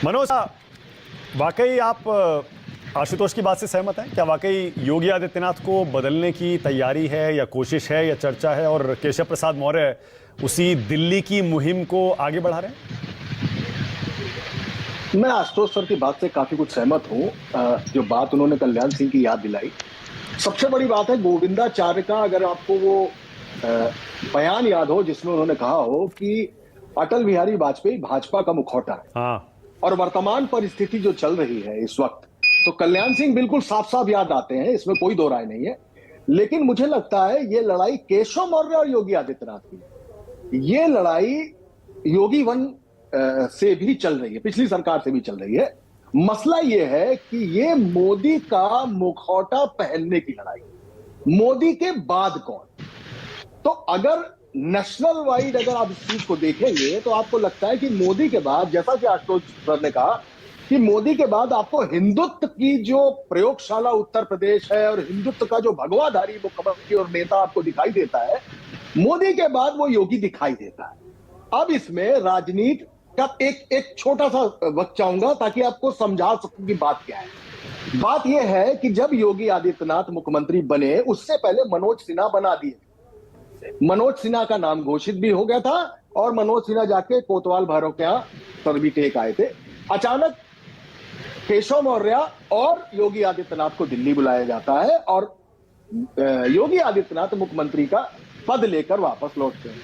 मनोज, वाकई आप आशुतोष की बात से सहमत हैं? क्या वाकई योगी आदित्यनाथ को बदलने की तैयारी है या कोशिश है या चर्चा है और केशव प्रसाद मौर्य उसी दिल्ली की मुहिम को आगे बढ़ा रहे हैं? मैं आशुतोष सर की बात से काफी कुछ सहमत हूं। जो बात उन्होंने कल्याण सिंह की याद दिलाई, सबसे बड़ी बात है गोविंदाचार्य का। अगर आपको वो बयान याद हो जिसमें उन्होंने कहा हो कि अटल बिहारी वाजपेयी भाजपा का मुखौटा है। हाँ। और वर्तमान परिस्थिति जो चल रही है इस वक्त, तो कल्याण सिंह बिल्कुल साफ साफ याद आते हैं, इसमें कोई दो राय नहीं है। लेकिन मुझे लगता है ये लड़ाई केशव मौर्य और योगी आदित्यनाथ की है। ये लड़ाई योगी वन से भी चल रही है, पिछली सरकार से भी चल रही है। मसला ये है कि ये मोदी का मुखौटा पहनने की लड़ाई, मोदी के बाद कौन। तो अगर नेशनल वाइड अगर आप इस चीज को देखेंगे तो आपको लगता है कि मोदी के बाद, जैसा कि आशुतोष सर ने कहा कि मोदी के बाद आपको हिंदुत्व की जो प्रयोगशाला उत्तर प्रदेश है और हिंदुत्व का जो भगवाधारी मुख्यमंत्री और नेता आपको दिखाई देता है, मोदी के बाद वो योगी दिखाई देता है। अब इसमें राजनीति का एक छोटा सा वक्त चाहूंगा ताकि आपको समझा सकूं कि बात क्या है। बात यह है कि जब योगी आदित्यनाथ मुख्यमंत्री बने, उससे पहले मनोज सिन्हा बना दिए। मनोज सिन्हा का नाम घोषित भी हो गया था और मनोज सिन्हा जाके कोतवाल भैरव के यहां सर भी टेक आए थे। अचानक केशव मौर्य और योगी आदित्यनाथ को दिल्ली बुलाया जाता है और योगी आदित्यनाथ मुख्यमंत्री का पद लेकर वापस लौटते हैं।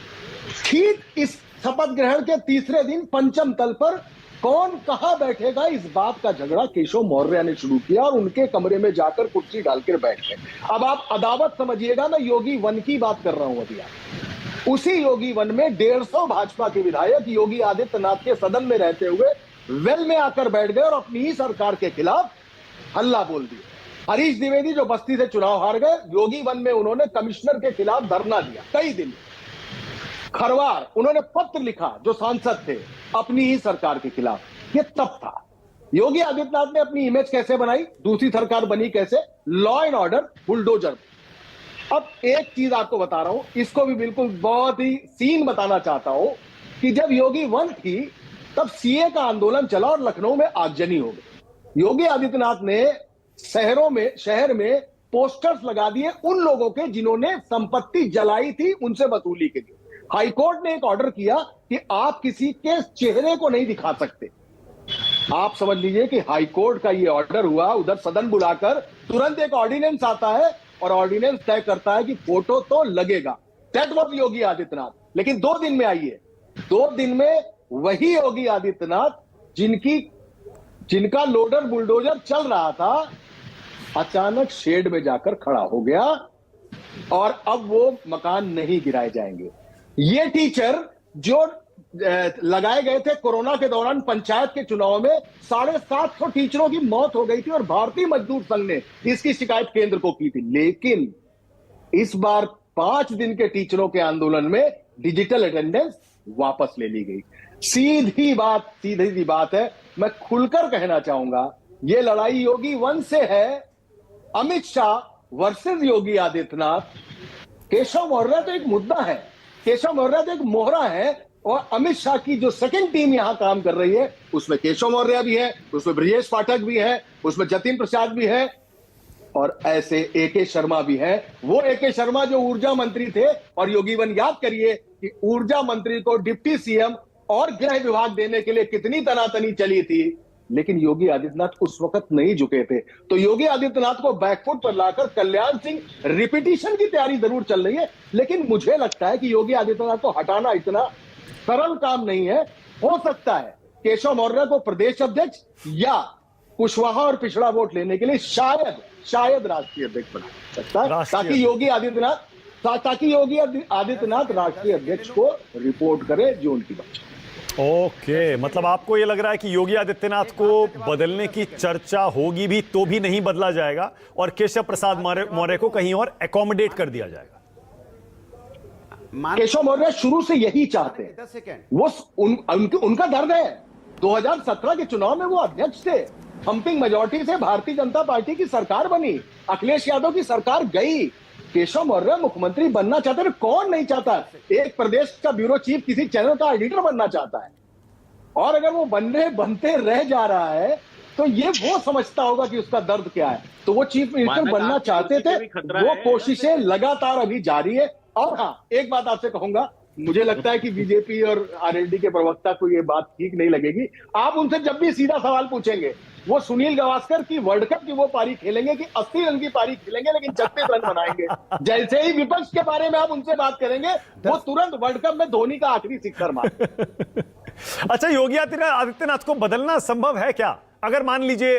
ठीक इस शपथ ग्रहण के तीसरे दिन पंचम तल पर कौन कहां बैठेगा, इस बात का झगड़ा केशव मौर्य ने शुरू किया और उनके कमरे में जाकर कुर्सी डालकर बैठ गए। अब आप अदावत समझिएगा, मैं योगी वन की बात कर रहा हूं अभी। उसी योगी वन में 150 भाजपा के विधायक योगी आदित्यनाथ के सदन में रहते हुए वेल में आकर बैठ गए और अपनी ही सरकार के खिलाफ हल्ला बोल दिया। हरीश द्विवेदी जो बस्ती से चुनाव हार गए, योगी वन में उन्होंने कमिश्नर के खिलाफ धरना दिया कई दिन। खरवार उन्होंने पत्र लिखा जो सांसद थे अपनी ही सरकार के खिलाफ। ये तब था। योगी आदित्यनाथ ने अपनी इमेज कैसे बनाई, दूसरी सरकार बनी कैसे, लॉ एंड ऑर्डर बुलडोजर। अब एक चीज आपको बता रहा हूं, इसको भी बिल्कुल बहुत ही सीन बताना चाहता हूं कि जब योगी वन थी तब सीए का आंदोलन चला और लखनऊ में आगजनी हो गई। योगी आदित्यनाथ ने शहर में पोस्टर्स लगा दिए उन लोगों के जिन्होंने संपत्ति जलाई थी, उनसे वसूली के लिए। हाईकोर्ट ने एक ऑर्डर किया कि आप किसी के चेहरे को नहीं दिखा सकते। आप समझ लीजिए कि हाईकोर्ट का ये ऑर्डर हुआ, उधर सदन बुलाकर तुरंत एक ऑर्डिनेंस आता है और ऑर्डिनेंस तय करता है कि फोटो तो लगेगा। That was Yogi Adityanath. लेकिन 2 दिन में आइए, 2 दिन में वही योगी आदित्यनाथ जिनका लोडर बुलडोजर चल रहा था, अचानक शेड में जाकर खड़ा हो गया और अब वो मकान नहीं गिराए जाएंगे। ये टीचर जो लगाए गए थे कोरोना के दौरान पंचायत के चुनाव में, 750 टीचरों की मौत हो गई थी और भारतीय मजदूर संघ ने इसकी शिकायत केंद्र को की थी। लेकिन इस बार 5 दिन के टीचरों के आंदोलन में डिजिटल अटेंडेंस वापस ले ली गई। सीधी सी बात है। मैं खुलकर कहना चाहूंगा, यह लड़ाई योगी वन से है। अमित शाह वर्सेस योगी आदित्यनाथ। केशव मौर्य तो एक मुद्दा है, केशव मौर्य तो एक मोहरा है और अमित शाह की जो सेकंड टीम यहां काम कर रही है उसमें केशव मौर्य भी है, उसमें ब्रजेश पाठक भी है, उसमें जतिन प्रसाद भी है और ऐसे एके शर्मा भी है। वो एके शर्मा जो ऊर्जा मंत्री थे, और योगी वन याद करिए कि ऊर्जा मंत्री को डिप्टी सीएम और गृह विभाग देने के लिए कितनी तनातनी चली थी, लेकिन योगी आदित्यनाथ उस वक्त नहीं झुके थे। तो योगी आदित्यनाथ को बैकफुट पर लाकर कल्याण सिंह रिपीटिशन की तैयारी जरूर चल रही है, लेकिन मुझे लगता है कि योगी आदित्यनाथ को हटाना इतना सरल काम नहीं है। हो सकता है केशव मौर्य को प्रदेश अध्यक्ष या कुशवाहा और पिछड़ा वोट लेने के लिए शायद राष्ट्रीय अध्यक्ष बना सकता है, ताकि योगी आदित्यनाथ राष्ट्रीय अध्यक्ष को रिपोर्ट करे जो उनकी बात। ओके, मतलब आपको ये लग रहा है कि योगी आदित्यनाथ को बदलने की चर्चा होगी भी तो भी नहीं बदला जाएगा और केशव प्रसाद मौर्य को कहीं और एकोमोडेट कर दिया जाएगा। केशव मौर्य शुरू से यही चाहते हैं। वो उनका दर्द है। 2017 के चुनाव में वो अध्यक्ष थे, थंपिंग मेजॉरिटी से भारतीय जनता पार्टी की सरकार बनी, अखिलेश यादव की सरकार गई। केशव मौर्य मुख्यमंत्री बनना चाहते हैं। कौन नहीं चाहता? एक प्रदेश का ब्यूरो चीफ किसी चैनल का एडिटर बनना चाहता है। और अगर वो बनते रह जा रहा है तो ये वो समझता होगा कि उसका दर्द क्या है। तो वो चीफ मिनिस्टर बनना चाहते थे, वो कोशिशें लगातार अभी जारी है। और हाँ, एक बात आपसे कहूंगा, मुझे लगता है कि बीजेपी और आरएलडी के प्रवक्ता को ये बात ठीक नहीं लगेगी। आप उनसे जब भी सीधा सवाल पूछेंगे, वो सुनील गावस्कर की वर्ल्ड कप की वो पारी खेलेंगे कि 80 रन की पारी खेलेंगे, लेकिन 36 रन बनाएंगे। जैसे ही विपक्ष के बारे में आप उनसे बात करेंगे, वो तुरंत वर्ल्ड कप में धोनी का आखिरी सिक्सर मार। अच्छा, योगी आदित्यनाथ को बदलना संभव है क्या? अगर मान लीजिए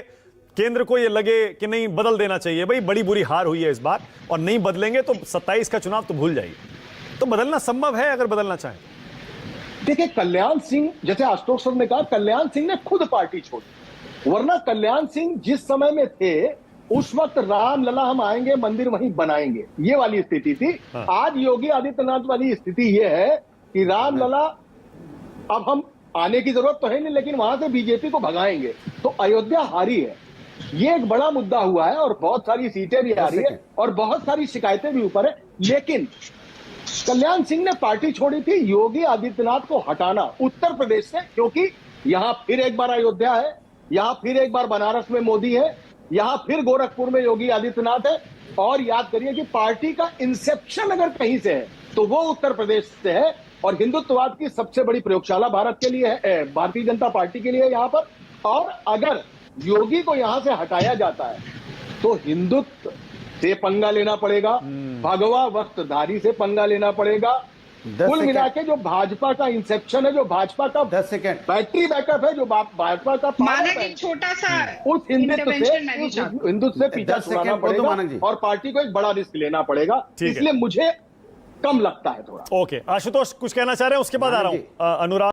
केंद्र को यह लगे कि नहीं, बदल देना चाहिए, भाई बड़ी बुरी हार हुई है इस बार और नहीं बदलेंगे तो 27 का चुनाव तो भूल जाइए, तो बदलना संभव है अगर बदलना चाहें? देखिए, कल्याण सिंह, जैसे आशुतोष सर ने कहा, कल्याण सिंह ने खुद पार्टी छोड़ी, वरना कल्याण सिंह जिस समय में थे उस वक्त राम लला हम आएंगे मंदिर वहीं बनाएंगे, ये वाली स्थिति थी। हाँ। आज योगी आदित्यनाथ वाली स्थिति ये है कि राम लला अब हम आने की जरूरत तो है नहीं, लेकिन वहां से बीजेपी को भगाएंगे। तो अयोध्या हारी है, ये एक बड़ा मुद्दा हुआ है और बहुत सारी सीटें भी आ रही है और बहुत सारी शिकायतें भी ऊपर है। लेकिन कल्याण सिंह ने पार्टी छोड़ी थी योगी आदित्यनाथ को हटाना उत्तर प्रदेश से, क्योंकि यहां फिर एक बार अयोध्या है, यहां फिर एक बार बनारस में मोदी है, यहां फिर गोरखपुर में योगी आदित्यनाथ है। और याद करिए कि पार्टी का इंसेप्शन अगर कहीं से है तो वो उत्तर प्रदेश से है। और हिंदुत्ववाद की सबसे बड़ी प्रयोगशाला भारत के लिए है, भारतीय जनता पार्टी के लिए यहां पर। और अगर योगी को यहां से हटाया जाता है तो हिंदुत्व से पंगा लेना पड़ेगा, भगवा वस्त्रधारी से पंगा लेना पड़ेगा। कुल मिला के जो भाजपा का इंसेप्शन है, जो भाजपा का 10 सेकेंड बैटरी बैकअप है, जो भाजपा का मानक एक छोटा सा उस हिंदुत्व से पीछा 10 छुड़ाना सेकंड बोल दो मानक जी। पड़ेगा और पार्टी को एक बड़ा रिस्क लेना पड़ेगा। ठीक है। इसलिए मुझे कम लगता है थोड़ा। ओके, आशुतोष कुछ कहना चाह रहे हैं, उसके बाद आ रहा हूं अनुराग।